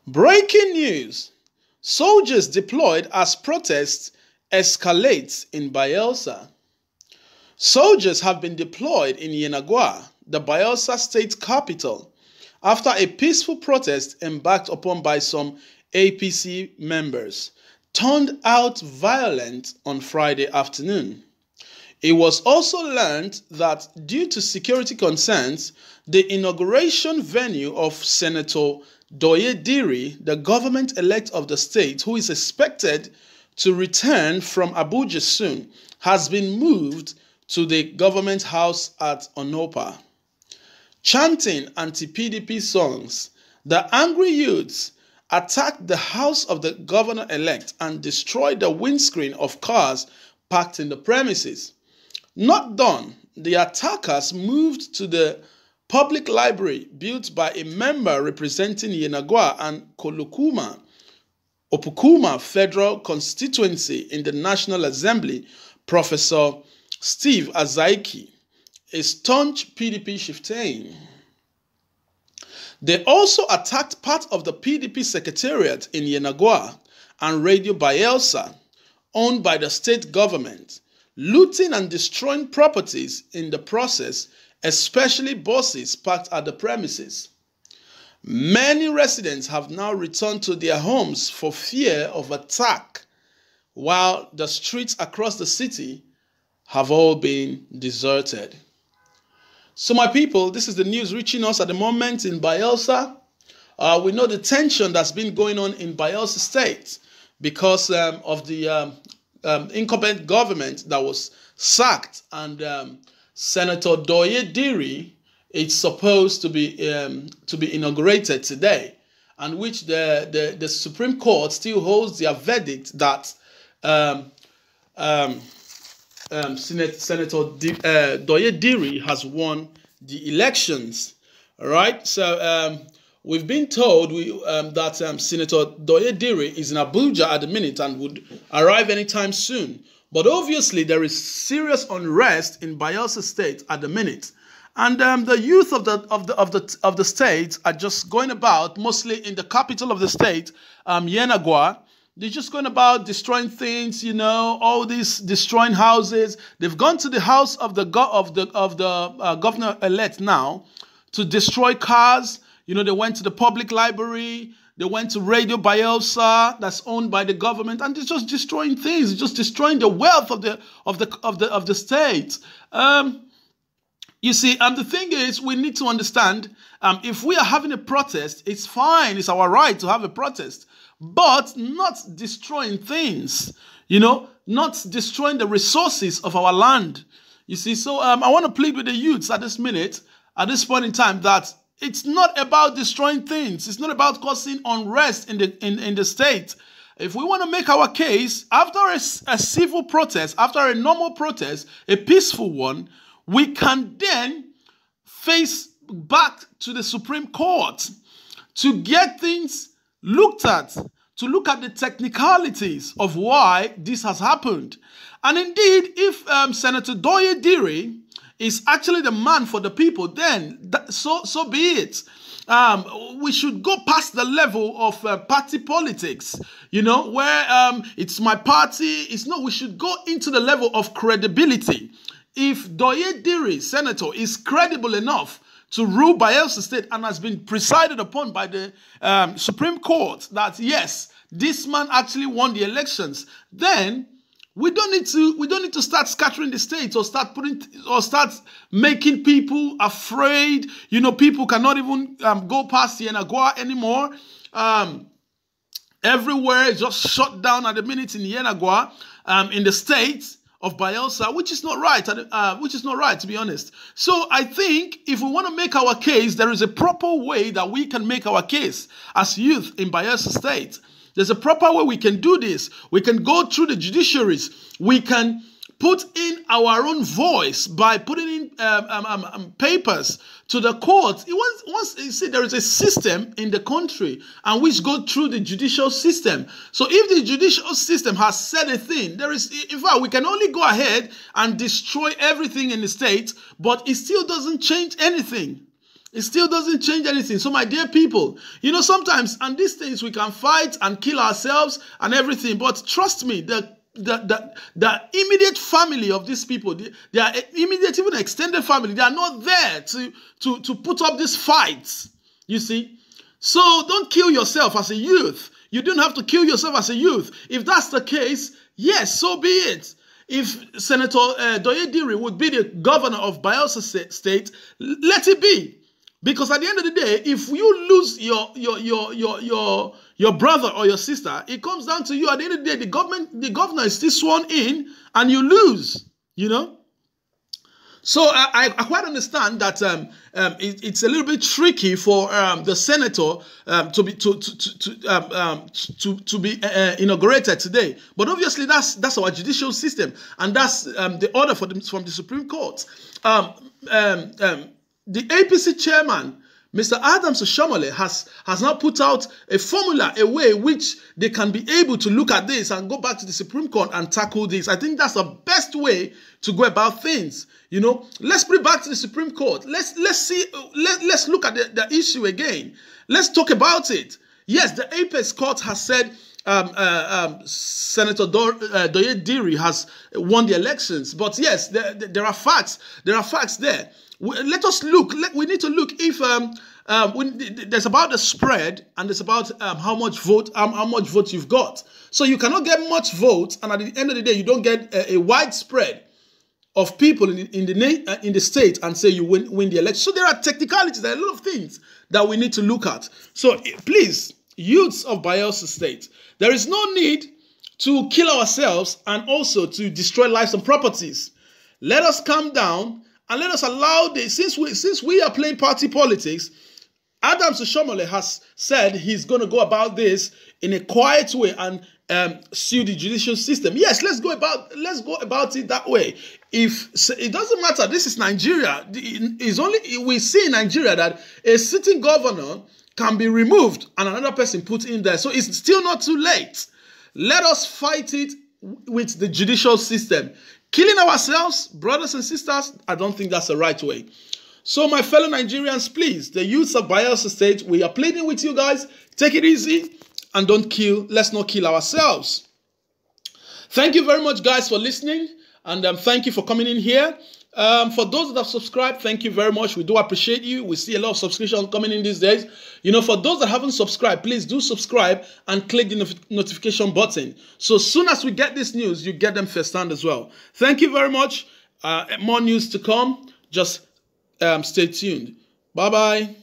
Breaking news. Soldiers deployed as protests escalate in Bayelsa. Soldiers have been deployed in Yenagoa, the Bayelsa state capital, after a peaceful protest embarked upon by some APC members turned out violent on Friday afternoon. It was also learned that due to security concerns, the inauguration venue of Senator DOUYE DIRI, the government-elect of the state, who is expected to return from Abuja soon, has been moved to the government house at Onopa. Chanting anti-PDP songs, the angry youths attacked the house of the governor-elect and destroyed the windscreen of cars parked in the premises. Not done, the attackers moved to the public library built by a member representing Yenagoa and Kolukuma, Opukuma Federal Constituency in the National Assembly, Professor Steve Azaiki, a staunch PDP chieftain. They also attacked part of the PDP secretariat in Yenagoa and Radio Bayelsa, owned by the state government, looting and destroying properties in the process, especially buses parked at the premises. Many residents have now returned to their homes for fear of attack, while the streets across the city have all been deserted. So my people, this is the news reaching us at the moment in Bayelsa. We know the tension that's been going on in Bayelsa State because of the incumbent government that was sacked, and Senator DOUYE DIRI is supposed to be inaugurated today, and which the Supreme Court still holds their verdict that Senator DOUYE DIRI has won the elections. All right, so we've been told that Senator DOUYE DIRI is in Abuja at the minute and would arrive anytime soon. But obviously, there is serious unrest in Bayelsa State at the minute, and the youth of the state are just going about, mostly in the capital of the state, Yenagoa. They're just going about destroying things, you know, all these destroying houses. They've gone to the house of the governor-elect now to destroy cars. You know, they went to the public library. They went to Radio Bayelsa, that's owned by the government, and they're just destroying things. They're just destroying the wealth of the state. You see, the thing is, we need to understand, if we are having a protest, it's fine. It's our right to have a protest, but not destroying things, you know, not destroying the resources of our land. You see, so I want to plead with the youths at this minute, at this point in time, that it's not about destroying things. It's not about causing unrest in the state. If we want to make our case, after a civil protest, after a normal protest, a peaceful one, we can then face back to the Supreme Court to get things looked at, to look at the technicalities of why this has happened. And indeed, if Senator DOUYE DIRI is actually the man for the people, then so be it. We should go past the level of party politics, you know, where it's my party. We should go into the level of credibility. If DOUYE DIRI, senator, is credible enough to rule Bayelsa State and has been presided upon by the Supreme Court that yes, this man actually won the elections, then we don't need to start scattering the state or start making people afraid. You know, people cannot even go past Yenagoa anymore. Everywhere is just shut down at the minute in Yenagoa, in the state of Bayelsa, which is not right. To be honest. So I think if we want to make our case, there is a proper way that we can make our case as youth in Bayelsa State. There's a proper way we can do this. We can go through the judiciaries. We can put in our own voice by putting in papers to the court. Once you see, there is a system in the country and which go through the judicial system. So if the judicial system has said a thing, in fact, we can only go ahead and destroy everything in the state, but it still doesn't change anything. It still doesn't change anything. So my dear people, you know, sometimes on these things we can fight and kill ourselves and everything. But trust me, the immediate family of these people, their immediate, even extended family, they are not there to put up these fights, you see. So don't kill yourself as a youth. You don't have to kill yourself as a youth. If that's the case, yes, so be it. If Senator DOUYE DIRI would be the governor of Bayelsa State, let it be. Because at the end of the day, if you lose your brother or your sister, it comes down to you. At the end of the day, the governor is still sworn in, and you lose. You know. So I quite understand that it's a little bit tricky for the senator to be inaugurated today. But obviously, that's our judicial system, and that's the order from the Supreme Court. The APC chairman, Mr. Adams Oshiomhole, has now put out a formula, a way which they can be able to look at this and go back to the Supreme Court and tackle this. I think that's the best way to go about things. You know, let's bring it back to the Supreme Court. Let's look at the issue again. Let's talk about it. Yes, the Apex Court has said Senator DOUYE DIRI has won the elections, but yes, there are facts. There are facts there. Let us look. We need to look if there's about the spread and there's about how much vote you've got. So you cannot get much vote, and at the end of the day, you don't get a widespread of people in the state and say you win the election. So there are technicalities. There are a lot of things that we need to look at. So please, youths of Bayelsa State, there is no need to kill ourselves and also to destroy lives and properties. Let us calm down. And let us allow this, since we are playing party politics, Adams Oshiomhole has said he's going to go about this in a quiet way and sue the judicial system. Yes, let's go about it that way. If it doesn't matter, this is Nigeria. We see in Nigeria that a sitting governor can be removed and another person put in there. So it's still not too late. Let us fight it with the judicial system. Killing ourselves, brothers and sisters, I don't think that's the right way. So my fellow Nigerians, please, the youths of Bayelsa State, we are pleading with you guys, take it easy and don't kill. Let's not kill ourselves. Thank you very much, guys, for listening, and thank you for coming in here. For those that have subscribed, thank you very much. We do appreciate you. We see a lot of subscriptions coming in these days. You know, for those that haven't subscribed, please do subscribe and click the notification button. So as soon as we get this news, you get them firsthand as well. Thank you very much. More news to come. Just stay tuned. Bye-bye.